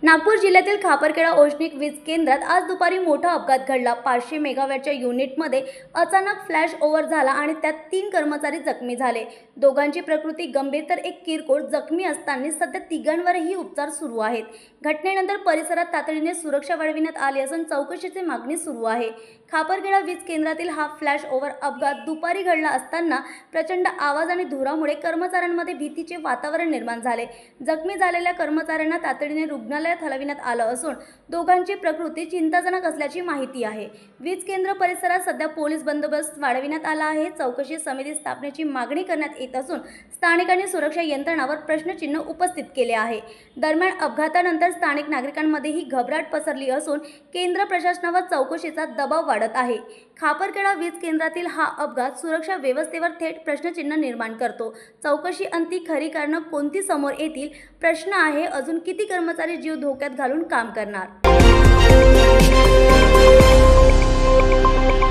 नागपूर जिल्ह्यातील खापरखेडा औष्णिक वीज केंद्रात आज दुपारी मोठा अपघात घडला। 500 मेगावॅटच्या युनिटमध्ये अचानक फ्लॅश ओव्हर झाला आणि त्यात 3 कर्मचारी जखमी झाले। दोघांची प्रकृती गंभीर तर एक किरकोळ जखमी असताना सध्या तिघांवरही उपचार सुरू आहेत। घटनेनंतर परिसरात तातडीने सुरक्षा वाढविण्यात आली असून चौकशीची मागणी सुरू आहे। खापरखेडा वीज केंद्रातील हा फ्लॅश ओव्हर अपघात दुपारी घडला असताना प्रचंड आवाज आणि धुरामुळे कर्मचाऱ्यांमध्ये भीतीचे वातावरण निर्माण झाले। जखमी झालेल्या कर्मचाऱ्यांना तातडीने रुग्णालयात हलविण्यात आलं असून दोघांची प्रकृती चिंताजनक असल्याची माहिती आहे। वीज केंद्र परिसरात सध्या पोलीस बंदोबस्त वाढविण्यात आला आहे। चौकशी समिती स्थापनेची मागणी करण्यात येत असून स्थानिकांनी सुरक्षा यंत्रणांवर प्रश्नचिन्ह उपस्थित केले आहे। दरम्यान अपघातानंतर स्थानिक नागरिकांमध्येही घबराट पसरली असून केंद्र प्रशासनावर चौकशीचा दबाव वाढत आहे। खापरखेडा वीज केंद्रातील हा अपघात सुरक्षा व्यवस्थेवर थेट प्रश्नचिन्ह निर्माण करतो। चौकशी अंती खरी कारणं कोणती समोर येतील प्रश्न आहे। अजून किती कर्मचारी जीव धोक्यात घालून काम करणार।